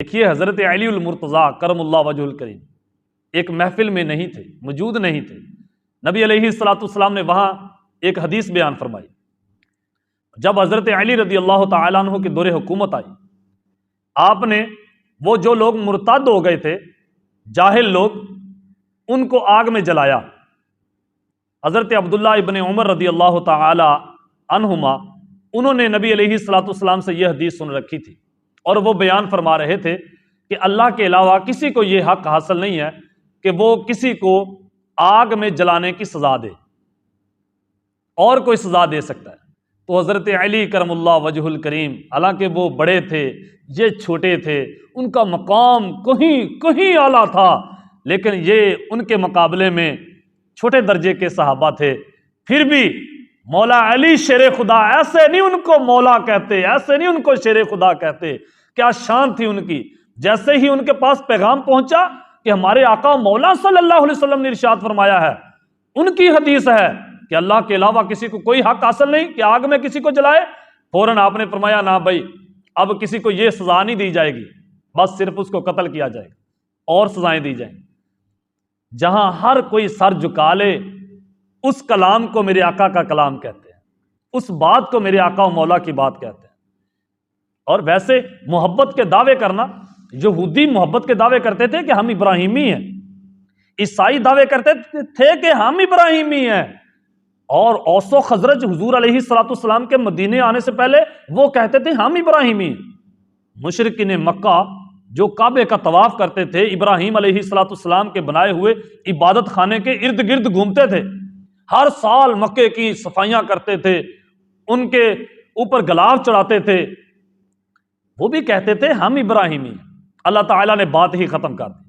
دیکھیے حضرت علی المرتضیٰ کرم اللہ وجہ الکریم ایک محفل میں نہیں تھے، موجود نہیں تھے. نبی علیہ الصلوۃ والسلام نے وہاں ایک حدیث بیان فرمائی. جب حضرت علی رضی اللہ تعالیٰ عنہ کی دور حکومت آئی، آپ نے وہ جو لوگ مرتد ہو گئے تھے، جاہل لوگ، ان کو آگ میں جلایا. حضرت عبداللہ ابن عمر رضی اللہ تعالی عنہما انہوں نے نبی علیہ الصلوۃ والسلام سے یہ حدیث سن رکھی تھی، اور وہ بیان فرما رہے تھے کہ اللہ کے علاوہ کسی کو یہ حق حاصل نہیں ہے کہ وہ کسی کو آگ میں جلانے کی سزا دے، اور کوئی سزا دے سکتا ہے. تو حضرت علی کرم اللہ وجہ الکریم، حالانکہ وہ بڑے تھے، یہ چھوٹے تھے، ان کا مقام کہیں اعلیٰ تھا، لیکن یہ ان کے مقابلے میں چھوٹے درجے کے صحابہ تھے. پھر بھی مولا علی شیر خدا، ایسے نہیں ان کو مولا کہتے، ایسے نہیں ان کو شیر خدا کہتے. کیا شان تھی ان کی. جیسے ہی ان کے پاس پیغام پہنچا کہ ہمارے آقا مولا صلی اللہ علیہ وسلم نے ارشاد فرمایا ہے، ان کی حدیث ہے کہ اللہ کے علاوہ کسی کو کوئی حق حاصل نہیں کہ آگ میں کسی کو جلائے، فوراً آپ نے فرمایا نہ بھائی، اب کسی کو یہ سزا نہیں دی جائے گی، بس صرف اس کو قتل کیا جائے گا، اور سزائیں دی جائیں. جہاں ہر کوئی سر جھکا لے، اس کلام کو میرے آقا کا کلام کہتے ہیں، اس بات کو میرے آقا و مولا کی بات کہتے ہیں. اور ویسے محبت کے دعوے کرنا، یہودی محبت کے دعوے کرتے تھے کہ ہم ابراہیمی ہیں، عیسائی دعوے کرتے تھے کہ ہم ابراہیمی ہیں، اور اوس و خزرج حضور علیہ الصلوۃ والسلام کے مدینے آنے سے پہلے وہ کہتے تھے ہم ابراہیمی ہیں. مشرکین مکہ جو کعبے کا طواف کرتے تھے، ابراہیم علیہ الصلوۃ والسلام کے بنائے ہوئے عبادت خانے کے ارد گرد گھومتے تھے، ہر سال مکے کی صفائیاں کرتے تھے، ان کے اوپر گلاف چڑھاتے تھے، وہ بھی کہتے تھے ہم ابراہیمی. اللہ تعالیٰ نے بات ہی ختم کر دی،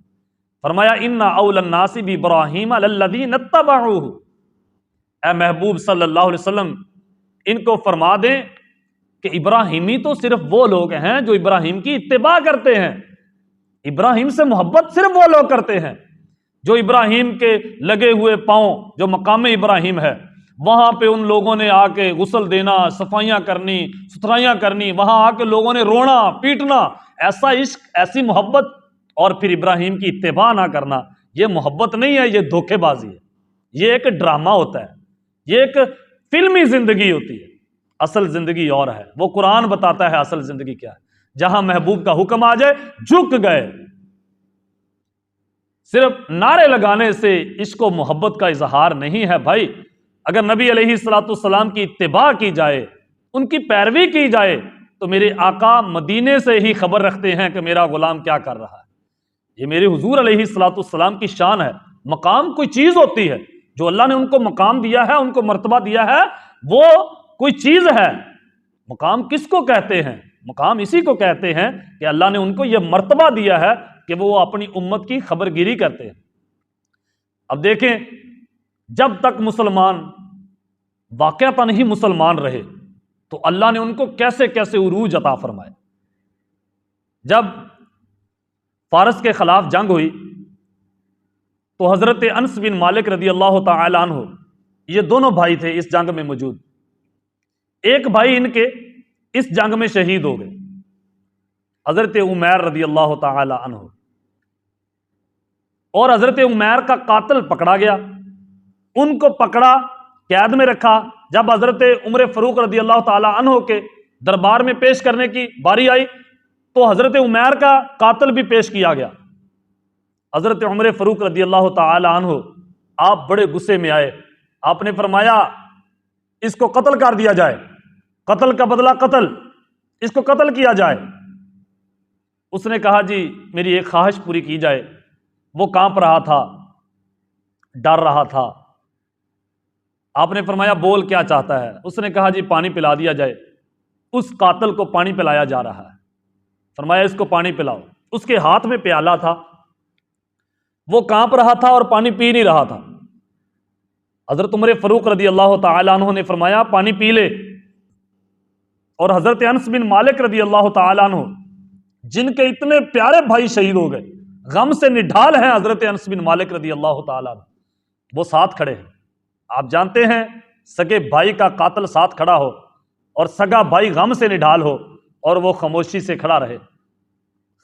فرمایا انا اول الناس بابراہیم للذین اتبعوہ. اے محبوب صلی اللہ علیہ وسلم، ان کو فرما دیں کہ ابراہیمی تو صرف وہ لوگ ہیں جو ابراہیم کی اتباع کرتے ہیں. ابراہیم سے محبت صرف وہ لوگ کرتے ہیں جو ابراہیم کے لگے ہوئے پاؤں، جو مقام ابراہیم ہے، وہاں پہ ان لوگوں نے آ کے غسل دینا، صفائیاں کرنی، ستھرائیاں کرنی، وہاں آ کے لوگوں نے رونا پیٹنا. ایسا عشق، ایسی محبت، اور پھر ابراہیم کی اتباع نہ کرنا، یہ محبت نہیں ہے، یہ دھوکے بازی ہے، یہ ایک ڈرامہ ہوتا ہے، یہ ایک فلمی زندگی ہوتی ہے. اصل زندگی اور ہے، وہ قرآن بتاتا ہے اصل زندگی کیا ہے. جہاں محبوب کا حکم آ جائے جھک گئے. صرف نعرے لگانے سے عشق و محبت کا اظہار نہیں ہے بھائی. اگر نبی علیہ الصلوۃ والسلام کی اتباع کی جائے، ان کی پیروی کی جائے، تو میرے آقا مدینے سے ہی خبر رکھتے ہیں کہ میرا غلام کیا کر رہا ہے. یہ میرے حضور علیہ الصلوۃ والسلام کی شان ہے. مقام کوئی چیز ہوتی ہے، جو اللہ نے ان کو مقام دیا ہے، ان کو مرتبہ دیا ہے، وہ کوئی چیز ہے. مقام کس کو کہتے ہیں؟ مقام اسی کو کہتے ہیں کہ اللہ نے ان کو یہ مرتبہ دیا ہے کہ وہ اپنی امت کی خبر گیری کرتے ہیں. اب دیکھیں، جب تک مسلمان واقعتاً ہی مسلمان رہے تو اللہ نے ان کو کیسے کیسے عروج عطا فرمائے. جب فارس کے خلاف جنگ ہوئی تو حضرت انس بن مالک رضی اللہ تعالی عنہ، یہ دونوں بھائی تھے اس جنگ میں موجود. ایک بھائی ان کے اس جنگ میں شہید ہو گئے، حضرت عمیر رضی اللہ تعالی عنہ، اور حضرت عمیر کا قاتل پکڑا گیا. ان کو پکڑا، قید میں رکھا. جب حضرت عمر فاروق رضی اللہ تعالی عنہ کے دربار میں پیش کرنے کی باری آئی تو حضرت عمیر کا قاتل بھی پیش کیا گیا. حضرت عمر فاروق رضی اللہ تعالی عنہ آپ بڑے غصے میں آئے. آپ نے فرمایا اس کو قتل کر دیا جائے، قتل کا بدلہ قتل، اس کو قتل کیا جائے. اس نے کہا جی میری ایک خواہش پوری کی جائے. وہ کانپ رہا تھا، ڈر رہا تھا. آپ نے فرمایا بول کیا چاہتا ہے؟ اس نے کہا جی پانی پلا دیا جائے. اس قاتل کو پانی پلایا جا رہا ہے. فرمایا اس کو پانی پلاؤ. اس کے ہاتھ میں پیالہ تھا، وہ کانپ رہا تھا اور پانی پی نہیں رہا تھا. حضرت عمر فاروق رضی اللہ تعالی عنہ نے فرمایا پانی پی لے. اور حضرت انس بن مالک رضی اللہ تعالی عنہ، جن کے اتنے پیارے بھائی شہید ہو گئے، غم سے نڈھال ہیں حضرت انس بن مالک رضی اللہ تعالی عنہ، وہ ساتھ کھڑے ہیں. آپ جانتے ہیں سگے بھائی کا قاتل ساتھ کھڑا ہو اور سگا بھائی غم سے نڈھال ہو اور وہ خاموشی سے کھڑا رہے.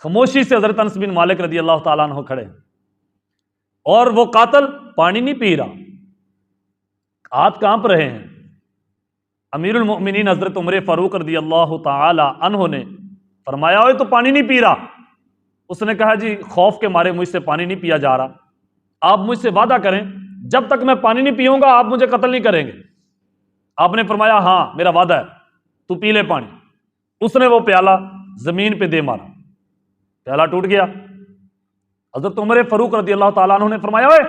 خاموشی سے حضرت انس بن مالک رضی اللہ تعالیٰ عنہ کھڑے ہیں، اور وہ قاتل پانی نہیں پی رہا، ہاتھ کانپ رہے ہیں۔ امیر المؤمنین حضرت عمر فاروق رضی اللہ تعالی عنہ نے فرمایا اوے تو پانی نہیں پی رہا؟ اس نے کہا جی خوف کے مارے مجھ سے پانی نہیں پیا جا رہا، آپ مجھ سے وعدہ کریں جب تک میں پانی نہیں پیوں گا آپ مجھے قتل نہیں کریں گے۔ آپ نے فرمایا ہاں میرا وعدہ ہے، تو پی لے پانی۔ اس نے وہ پیالہ زمین پہ دے مارا، پیالہ ٹوٹ گیا۔ حضرت عمر فاروق رضی اللہ تعالیٰ عنہ نے فرمایا اوے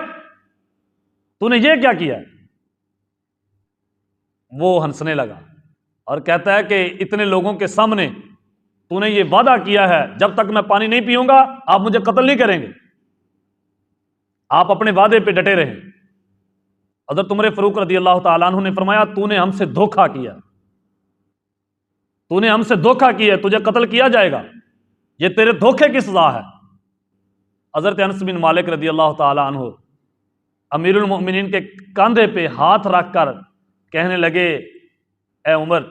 تو نے یہ کیا کیا ہے؟ وہ ہنسنے لگا اور کہتا ہے کہ اتنے لوگوں کے سامنے تو نے یہ وعدہ کیا ہے جب تک میں پانی نہیں پیوں گا آپ مجھے قتل نہیں کریں گے، آپ اپنے وعدے پہ ڈٹے رہیں۔ حضرت عمر فاروق رضی اللہ تعالیٰ عنہ نے فرمایا تو نے ہم سے دھوکہ کیا، تو نے ہم سے دھوکہ کیا، تجھے قتل کیا جائے گا، یہ تیرے دھوکے کی سزا ہے۔ حضرت انس بن مالک رضی اللہ تعالیٰ عنہ امیر المؤمنین کے کاندھے پہ ہاتھ رکھ کر کہنے لگے اے عمر،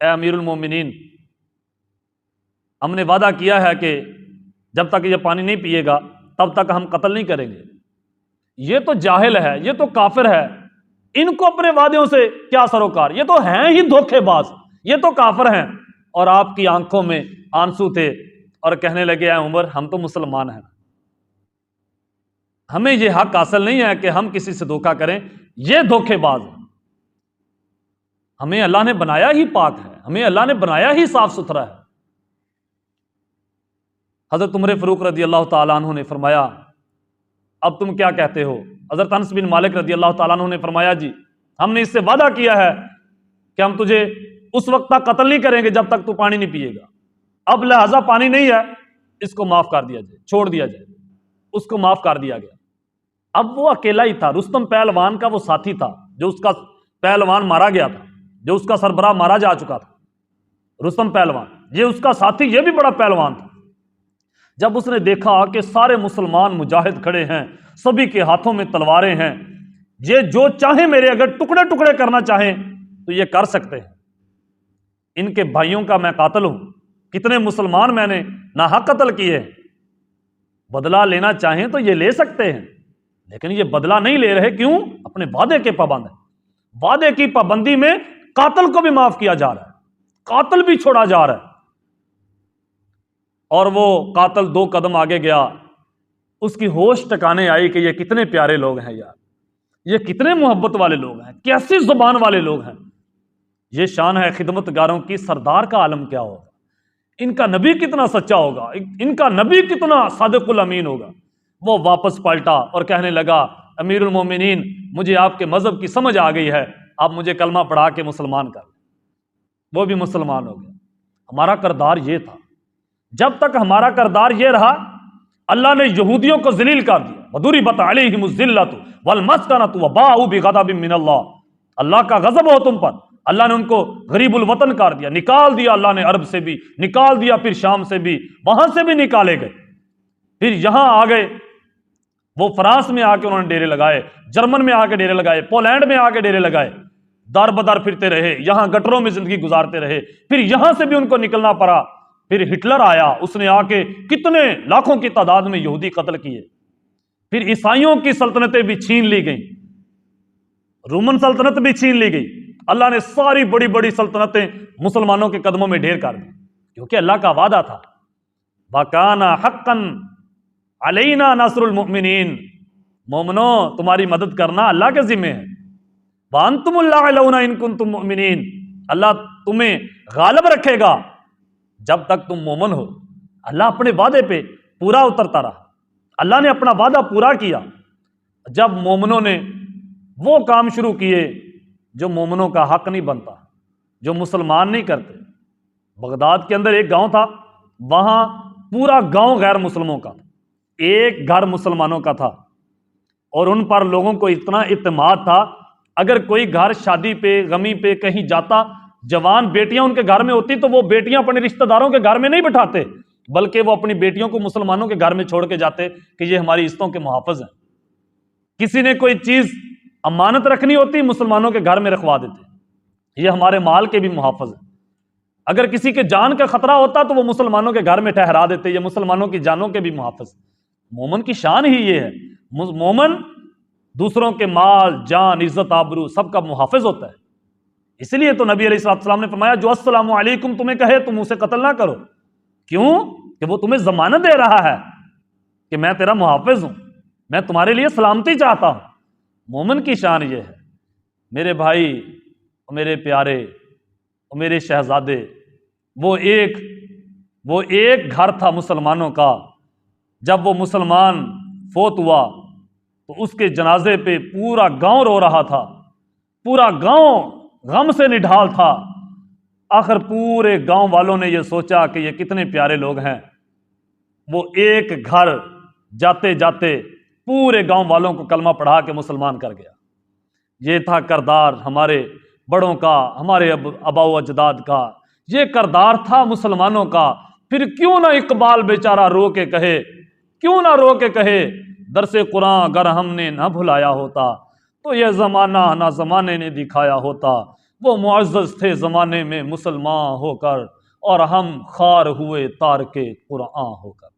اے امیر المؤمنین، ہم نے وعدہ کیا ہے کہ جب تک یہ پانی نہیں پیے گا تب تک ہم قتل نہیں کریں گے۔ یہ تو جاہل ہے، یہ تو کافر ہے، ان کو اپنے وعدوں سے کیا سروکار، یہ تو ہیں ہی دھوکے باز، یہ تو کافر ہیں۔ اور آپ کی آنکھوں میں آنسو تھے اور کہنے لگے اے عمر ہم تو مسلمان ہیں، ہمیں یہ حق حاصل نہیں ہے کہ ہم کسی سے دھوکہ کریں، یہ دھوکے باز ہیں۔ ہمیں اللہ نے بنایا ہی پاک ہے، ہمیں اللہ نے بنایا ہی صاف ستھرا ہے۔ حضرت عمر فاروق رضی اللہ تعالیٰ عنہ نے فرمایا اب تم کیا کہتے ہو؟ حضرت انس بن مالک رضی اللہ تعالیٰ عنہ نے فرمایا جی ہم نے اس سے وعدہ کیا ہے کہ ہم تجھے اس وقت تک قتل نہیں کریں گے جب تک تو پانی نہیں پیے گا، اب لہذا پانی نہیں ہے، اس کو معاف کر دیا جائے، چھوڑ دیا جائے۔ اس کو معاف کر دیا گیا۔ اب وہ اکیلا ہی تھا، رستم پہلوان کا وہ ساتھی تھا جو اس کا پہلوان مارا گیا تھا، جو اس کا سربراہ مارا جا چکا تھا، رستم پہلوان، یہ اس کا ساتھی، یہ بھی بڑا پہلوان تھا۔ جب اس نے دیکھا کہ سارے مسلمان مجاہد کھڑے ہیں، سبھی کے ہاتھوں میں تلواریں ہیں، یہ جو چاہیں میرے اگر ٹکڑے ٹکڑے کرنا چاہیں تو یہ کر سکتے ہیں، ان کے بھائیوں کا میں قاتل ہوں، کتنے مسلمان میں نے ناحق قتل کیے ہیں، بدلہ لینا چاہیں تو یہ لے سکتے ہیں، لیکن یہ بدلہ نہیں لے رہے، کیوں؟ اپنے وعدے کے پابند ہیں۔ وعدے کی پابندی میں قاتل کو بھی معاف کیا جا رہا ہے، قاتل بھی چھوڑا جا رہا ہے۔ اور وہ قاتل 2 قدم آگے گیا، اس کی ہوش ٹکانے آئی کہ یہ کتنے پیارے لوگ ہیں یار، یہ کتنے محبت والے لوگ ہیں، کیسی زبان والے لوگ ہیں، یہ شان ہے خدمت گاروں کی، سردار کا عالم کیا ہوگا، ان کا نبی کتنا سچا ہوگا، ان کا نبی کتنا صادق الامین ہوگا۔ وہ واپس پلٹا اور کہنے لگا امیر المومنین مجھے آپ کے مذہب کی سمجھ آ گئی ہے، آپ مجھے کلمہ پڑھا کے مسلمان کر لیں۔ وہ بھی مسلمان ہو گیا۔ ہمارا کردار یہ تھا، جب تک ہمارا کردار یہ رہا اللہ نے یہودیوں کو ذلیل کر دیا، وَضُرِبَتْ عَلَيْهِمُ الذِّلَّةُ وَالْمَسْكَنَةُ وَبَاءُوا بِغَضَبٍ مِّنَ اللَّهِ، اللہ کا غضب ہو تم پر، اللہ نے ان کو غریب الوطن کر دیا، نکال دیا اللہ نے، عرب سے بھی نکال دیا، پھر شام سے بھی، وہاں سے بھی نکالے گئے، پھر یہاں آ گئے، وہ فرانس میں آ کے انہوں نے ڈیرے لگائے، جرمن میں آ کے ڈیرے لگائے، پولینڈ میں آ کے ڈیرے لگائے، دار بدار پھرتے رہے، یہاں گٹروں میں زندگی گزارتے رہے، پھر یہاں سے بھی ان کو نکلنا پڑا۔ پھر ہٹلر آیا، اس نے آ کے کتنے لاکھوں کی تعداد میں یہودی قتل کیے، پھر عیسائیوں کی سلطنتیں بھی چھین لی گئیں، رومن سلطنت بھی چھین لی گئی، اللہ نے ساری بڑی بڑی سلطنتیں مسلمانوں کے قدموں میں ڈھیر کر دی، کیونکہ اللہ کا وعدہ تھا وَكَانَ حَقًّا عَلَيْنَا نَصْرُ الْمُؤْمِنِينَ، مومنوں تمہاری مدد کرنا اللہ کے ذمہ ہے، وَأَنْتُمُ الْأَعْلَوْنَ إِن كُنتُم مُؤْمِنِينَ، اللہ تمہیں غالب رکھے گا جب تک تم مومن ہو۔ اللہ اپنے وعدے پہ پورا اترتا رہا، اللہ نے اپنا وعدہ پورا کیا۔ جب مومنوں نے وہ کام شروع کیے جو مومنوں کا حق نہیں بنتا، جو مسلمان نہیں کرتے، بغداد کے اندر ایک گاؤں تھا، وہاں پورا گاؤں غیر مسلموں کا تھا، ایک گھر مسلمانوں کا تھا، اور ان پر لوگوں کو اتنا اعتماد تھا، اگر کوئی گھر شادی پہ غمی پہ کہیں جاتا، جوان بیٹیاں ان کے گھر میں ہوتی تو وہ بیٹیاں اپنے رشتہ داروں کے گھر میں نہیں بٹھاتے، بلکہ وہ اپنی بیٹیوں کو مسلمانوں کے گھر میں چھوڑ کے جاتے کہ یہ ہماری عزتوں کے محافظ ہیں۔ کسی نے کوئی چیز امانت رکھنی ہوتی مسلمانوں کے گھر میں رکھوا دیتے، یہ ہمارے مال کے بھی محافظ ہیں۔ اگر کسی کے جان کا خطرہ ہوتا تو وہ مسلمانوں کے گھر میں ٹھہرا دیتے، یہ مسلمانوں کی جانوں کے بھی محافظ۔ مومن کی شان ہی یہ ہے، مومن دوسروں کے مال، جان، عزت، آبرو سب کا محافظ ہوتا ہے۔ اس لیے تو نبی علیہ السلام نے فرمایا جو السلام علیکم تمہیں کہے تم اسے قتل نہ کرو، کیوں کہ وہ تمہیں ضمانت دے رہا ہے کہ میں تیرا محافظ ہوں، میں تمہارے لیے سلامتی چاہتا ہوں۔ مومن کی شان یہ ہے۔ میرے بھائی اور میرے پیارے اور میرے شہزادے، وہ ایک گھر تھا مسلمانوں کا، جب وہ مسلمان فوت ہوا تو اس کے جنازے پہ پورا گاؤں رو رہا تھا، پورا گاؤں غم سے نڈھال تھا۔ آخر پورے گاؤں والوں نے یہ سوچا کہ یہ کتنے پیارے لوگ ہیں، وہ ایک گھر جاتے جاتے پورے گاؤں والوں کو کلمہ پڑھا کے مسلمان کر گیا۔ یہ تھا کردار ہمارے بڑوں کا، ہمارے آباء و اجداد کا، یہ کردار تھا مسلمانوں کا۔ پھر کیوں نہ اقبال بیچارہ رو کے کہے، کیوں نہ رو کے کہے درس قرآن اگر ہم نے نہ بھلایا ہوتا تو یہ زمانہ نہ زمانے نے دکھایا ہوتا، وہ معزز تھے زمانے میں مسلمان ہو کر اور ہم خوار ہوئے تارک قرآن ہو کر۔